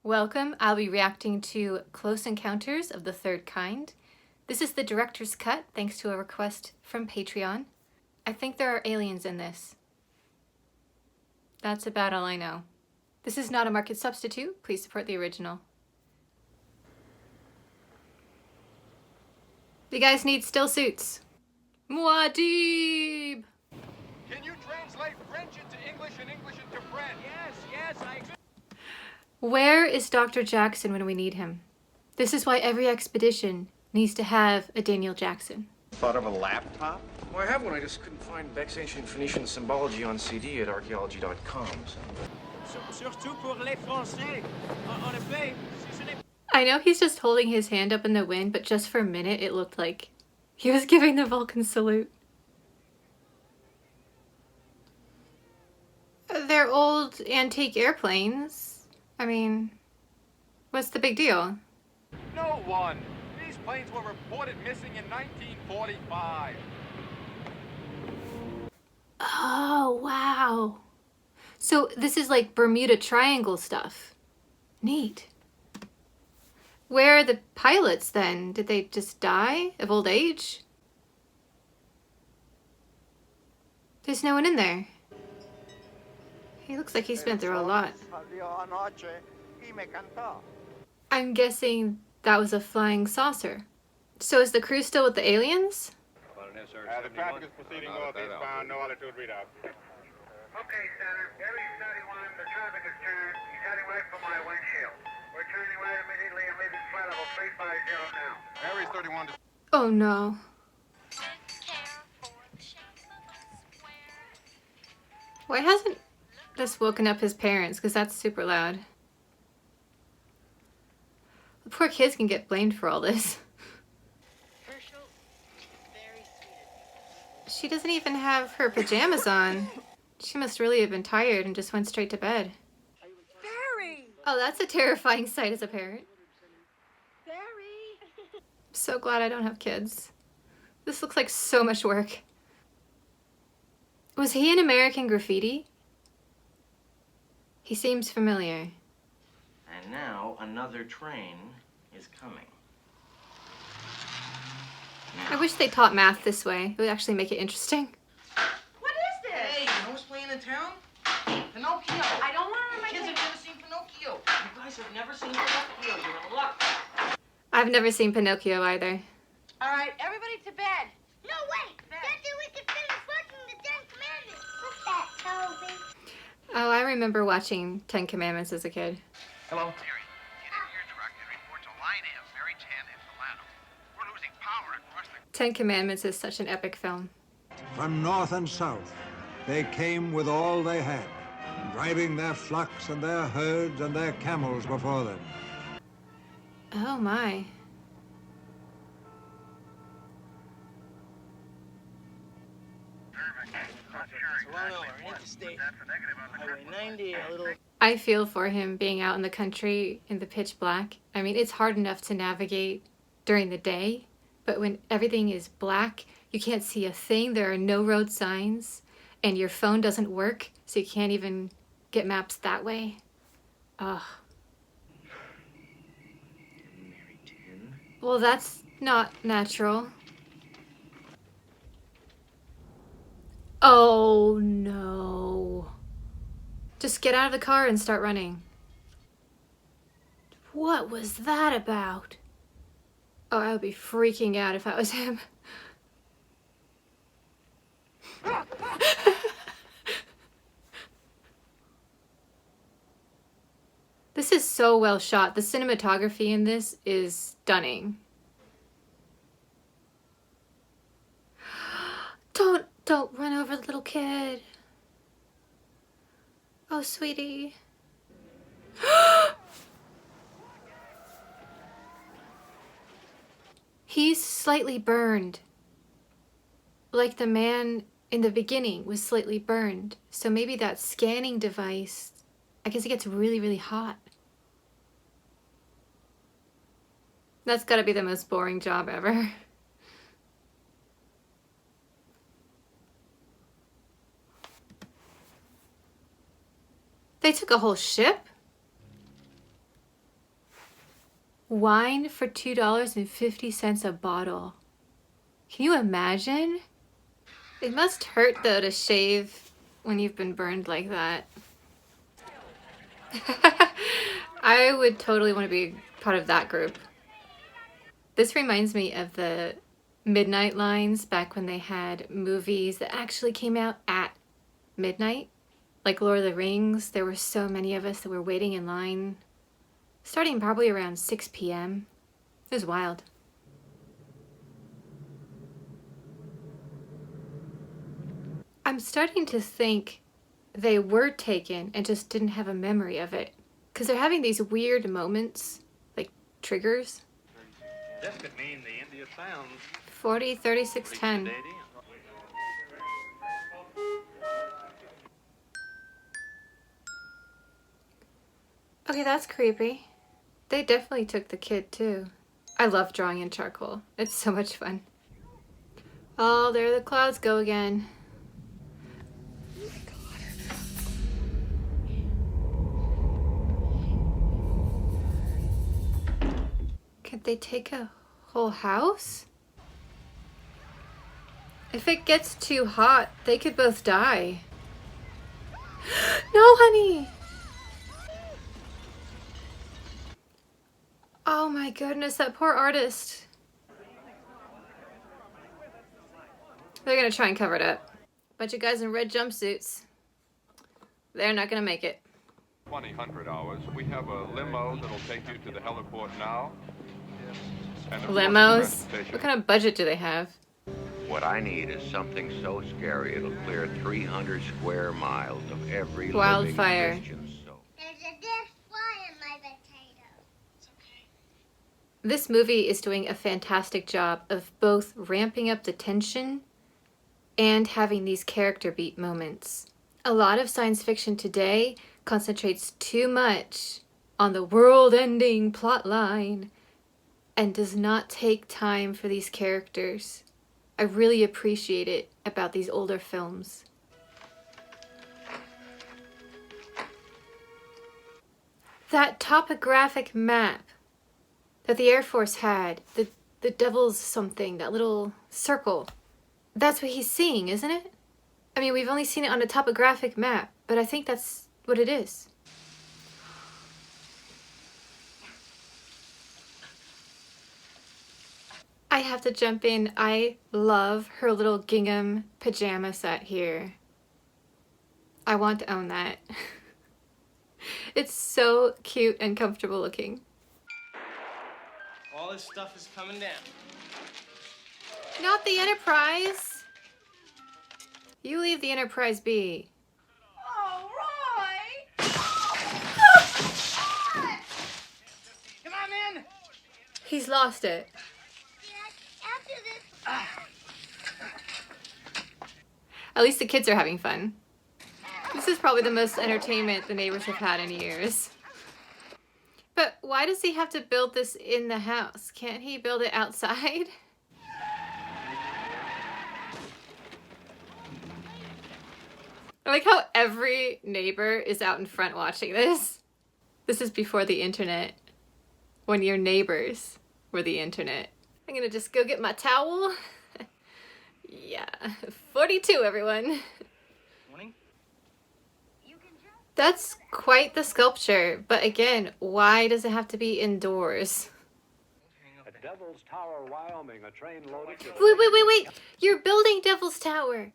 Welcome. I'll be reacting to Close Encounters of the Third Kind. This is the director's cut, thanks to a request from Patreon. I think there are aliens in this. That's about all I know. This is not a market substitute. Please support the original. You guys need still suits. Muad'Dib! Can you translate French into English and English into French? Yes, I... Where is Dr. Jackson when we need him? This is why every expedition needs to have a Daniel Jackson. Thought of a laptop? Well, I have one. I just couldn't find Beck's Ancient Phoenician Symbology on CD at archaeology.com. Surtout pour les Français. En effet, si ce n'est... I know he's just holding his hand up in the wind, but just for a minute it looked like he was giving the Vulcan salute. They're old antique airplanes. I mean, what's the big deal? No one. These planes were reported missing in 1945. Oh, wow. So this is like Bermuda Triangle stuff. Neat. Where are the pilots then? Did they just die of old age? There's no one in there. He looks like he's been through a lot. I'm guessing that was a flying saucer. So is the crew still with the aliens? The traffic is proceeding north eastbound, no altitude readout. Okay, Center. Aries 31, the traffic is turned. He's heading right for my windshield. We're turning right immediately and leaving flight level 350 now. Aries 31 to... Oh no. Why hasn't this woken up his parents? Because that's super loud. The poor kids can get blamed for all this. She doesn't even have her pajamas on. She must really have been tired and just went straight to bed. Barry! Oh, that's a terrifying sight as a parent. Barry! I'm so glad I don't have kids. This looks like so much work. Was he in American Graffiti? He seems familiar. And now another train is coming. I wish they taught math this way. It would actually make it interesting. What is this? Hey, you know who's playing in town? Pinocchio. I don't want to Kids have never seen Pinocchio. You guys have never seen Pinocchio. You're in luck. I've never seen Pinocchio either. All right, everybody to bed. No, wait! After we can finish watching the Ten Commandments. What's that, Toby? Oh, I remember watching Ten Commandments as a kid. Hello. Terry, get into your truck and report to Line M, Mary 10 and Delano. We're losing power across the... Ten Commandments is such an epic film. From north and south, they came with all they had, driving their flocks and their herds and their camels before them. Oh my. Highway 90, a little... I feel for him being out in the country in the pitch black. I mean, it's hard enough to navigate during the day, but when everything is black, you can't see a thing. There are no road signs, and your phone doesn't work, so you can't even get maps that way. Ugh. Mary 10. Well, that's not natural. Oh no. Just get out of the car and start running. What was that about? Oh, I would be freaking out if I was him. This is so well shot. The cinematography in this is stunning. Don't run over the little kid. Oh, sweetie. He's slightly burned. Like the man in the beginning was slightly burned. So maybe that scanning device, I guess it gets really, really hot. That's gotta be the most boring job ever. They took a whole ship? Wine for $2.50 a bottle. Can you imagine? It must hurt though to shave when you've been burned like that. I would totally want to be part of that group. This reminds me of the midnight lines back when they had movies that actually came out at midnight. Like Lord of the Rings, there were so many of us that were waiting in line starting probably around 6 p.m. It was wild. I'm starting to think they were taken and just didn't have a memory of it. Because they're having these weird moments, like triggers. This could mean the India sounds 40, 36, 10. Okay, that's creepy. They definitely took the kid too. I love drawing in charcoal. It's so much fun. Oh, there the clouds go again. Could they take a whole house? If it gets too hot, they could both die. No, honey! Oh my goodness, that poor artist. They're gonna try and cover it up. Bunch of guys in red jumpsuits. They're not gonna make it. 2000 hours. We have a limo that'll take you to the heliport now. And of course, Limos? transportation. What kind of budget do they have? What I need is something so scary it'll clear 300 square miles of every Wildfire. living Christian soul. There's a dead fly in my potato. This movie is doing a fantastic job of both ramping up the tension and having these character beat moments. A lot of science fiction today concentrates too much on the world-ending plot line and does not take time for these characters. I really appreciate it about these older films. That topographic map that the Air Force had, the devil's something, that little circle, that's what he's seeing, isn't it? I mean, we've only seen it on a topographic map, but I think that's what it is. I have to jump in. I love her little gingham pajama set here. I want to own that. It's so cute and comfortable looking. All this stuff is coming down. Not the Enterprise! You leave the Enterprise be. Oh, Roy! Come on in! He's lost it. Yes, after this. At least the kids are having fun. This is probably the most entertainment the neighbors have had in years. But why does he have to build this in the house? Can't he build it outside? I like how every neighbor is out in front watching this. This is before the internet, when your neighbors were the internet. I'm gonna just go get my towel. Yeah, 42 everyone. Morning. That's quite the sculpture, but again, why does it have to be indoors? At Devil's Tower, Wyoming, a train loaded with... Wait! You're building Devil's Tower.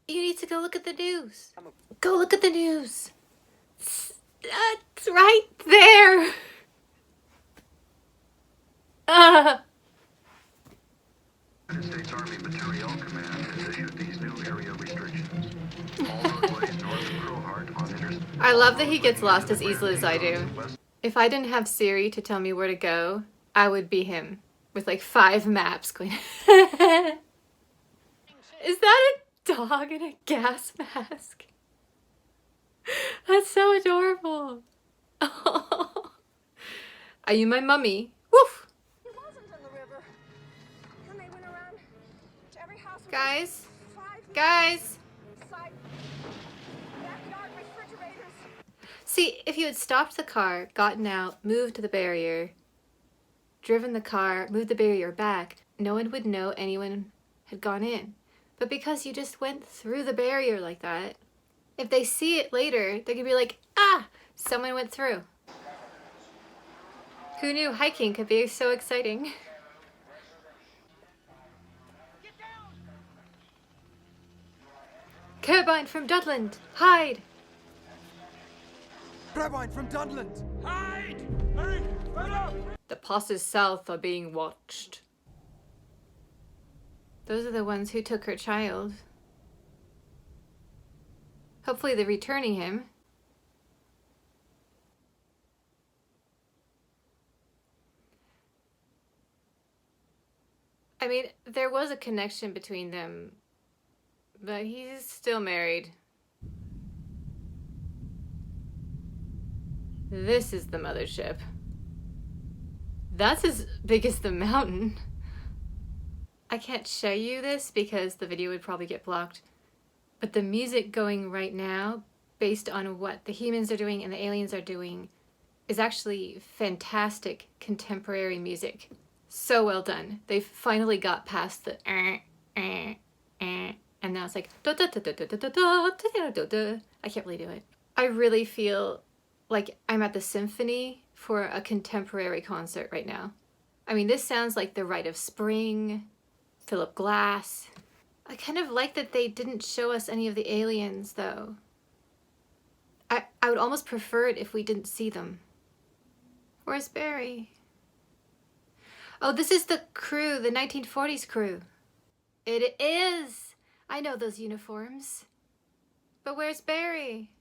You need to go look at the news. Go look at the news. It's right there. United States Army Materiel Command has issued these new area restrictions. All roadways north of Crowheart on I love that he gets lost as easily as I do. If I didn't have Siri to tell me where to go, I would be him with like 5 maps going. Is that a dog in a gas mask? That's so adorable. Oh. Are you my mummy? Woof! He wasn't in the river. And they went around to every house. Guys, Five guys. side backyard refrigerators. See, if you had stopped the car, gotten out, moved the barrier, driven the car, moved the barrier back, no one would know anyone had gone in. But because you just went through the barrier like that, if they see it later, they could be like, ah, someone went through. Who knew hiking could be so exciting? Carbine from Dudland, hide! Carbine from Dudland! Hide! Hurry! Run up! The passes south are being watched. Those are the ones who took her child. Hopefully they're returning him. I mean, there was a connection between them, but he's still married. This is the mothership. That's as big as the mountain. I can't show you this because the video would probably get blocked. But the music going right now, based on what the humans are doing and the aliens are doing, is actually fantastic contemporary music. So well done. They finally got past the and now it's like I can't really do it. I really feel like I'm at the symphony for a contemporary concert right now. I mean, this sounds like The Rite of Spring, Philip Glass. I kind of like that they didn't show us any of the aliens, though. I would almost prefer it if we didn't see them. Where's Barry? Oh, this is the crew, the 1940s crew. It is! I know those uniforms. But where's Barry?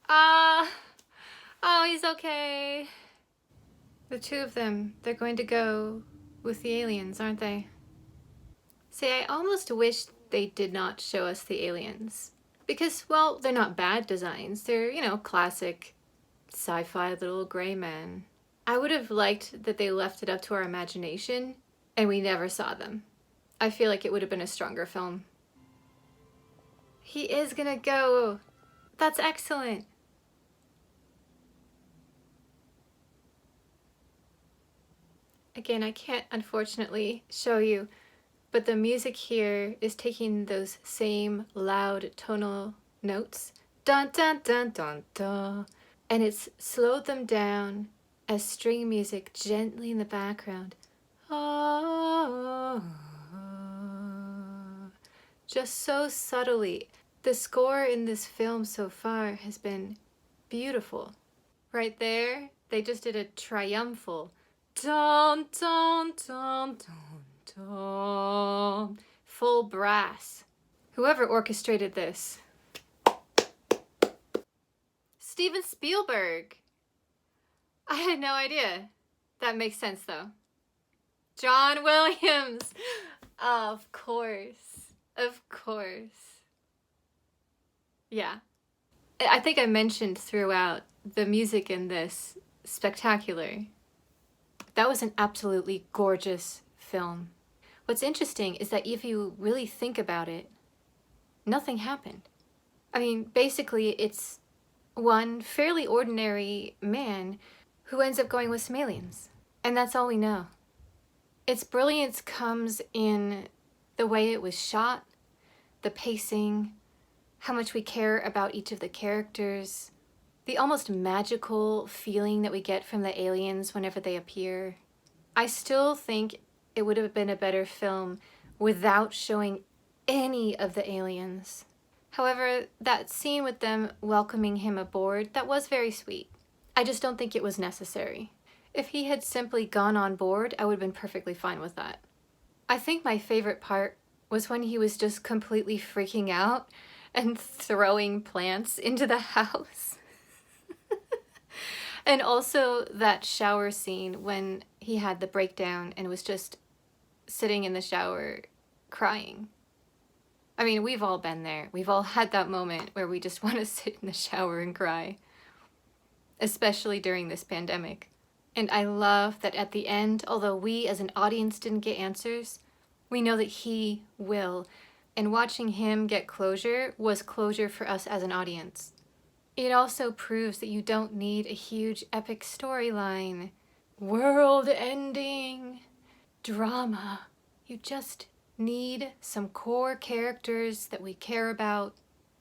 Oh, he's okay. The two of them, they're going to go with the aliens, aren't they? See, I almost wish they did not show us the aliens. Because, well, they're not bad designs. They're, you know, classic sci-fi little gray men. I would have liked that they left it up to our imagination and we never saw them. I feel like it would have been a stronger film. He is gonna go. That's excellent. Again, I can't unfortunately show you, but the music here is taking those same loud tonal notes, dun dun dun dun dun, and it's slowed them down as string music gently in the background. Just so subtly. The score in this film so far has been beautiful. Right there, they just did a triumphal dun dun dun dun dun, full brass. Whoever orchestrated this. Steven Spielberg. I had no idea. That makes sense though. John Williams. Of course. Of course. Yeah. I think I mentioned throughout the music in this spectacular. That was an absolutely gorgeous film. What's interesting is that if you really think about it, nothing happened. I mean, basically it's one fairly ordinary man who ends up going with some aliens. And that's all we know. Its brilliance comes in the way it was shot, the pacing, how much we care about each of the characters, the almost magical feeling that we get from the aliens whenever they appear. I still think it would have been a better film without showing any of the aliens. However, that scene with them welcoming him aboard, that was very sweet. I just don't think it was necessary. If he had simply gone on board, I would have been perfectly fine with that. I think my favorite part was when he was just completely freaking out and throwing plants into the house. And also that shower scene when he had the breakdown and was just sitting in the shower crying. I mean, we've all been there. We've all had that moment where we just want to sit in the shower and cry. Especially during this pandemic. And I love that at the end, although we as an audience didn't get answers, we know that he will. And watching him get closure was closure for us as an audience. It also proves that you don't need a huge epic storyline. world-ending drama. You just need some core characters that we care about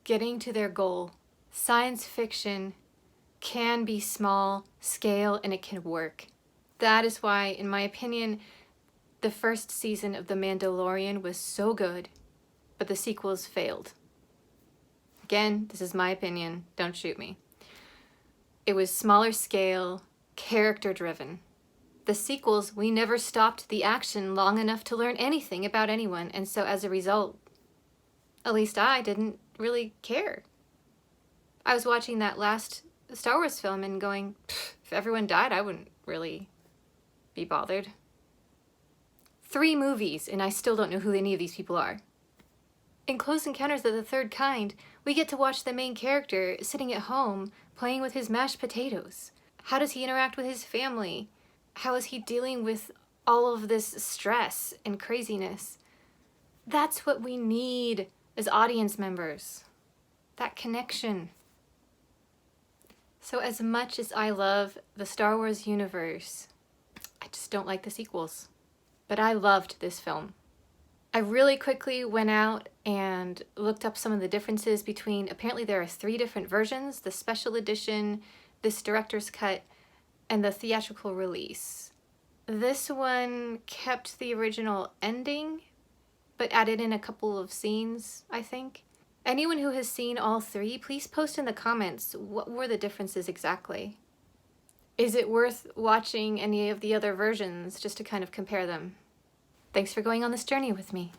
getting to their goal. Science fiction can be small scale and it can work. That is why, in my opinion, the first season of The Mandalorian was so good, but the sequels failed. Again, this is my opinion, don't shoot me. It was smaller scale, character driven. The sequels, we never stopped the action long enough to learn anything about anyone, and so as a result, at least I didn't really care. I was watching that last Star Wars film and going, if everyone died, I wouldn't really be bothered. 3 movies, and I still don't know who any of these people are. In Close Encounters of the Third Kind, we get to watch the main character sitting at home playing with his mashed potatoes. How does he interact with his family? How is he dealing with all of this stress and craziness? That's what we need as audience members. That connection. So as much as I love the Star Wars universe, I just don't like the sequels. But I loved this film. I really quickly went out and looked up some of the differences between, apparently there are 3 different versions, the special edition, this director's cut, and the theatrical release. This one kept the original ending, but added in a couple of scenes, I think. Anyone who has seen all 3, please post in the comments what were the differences exactly. Is it worth watching any of the other versions just to kind of compare them? Thanks for going on this journey with me.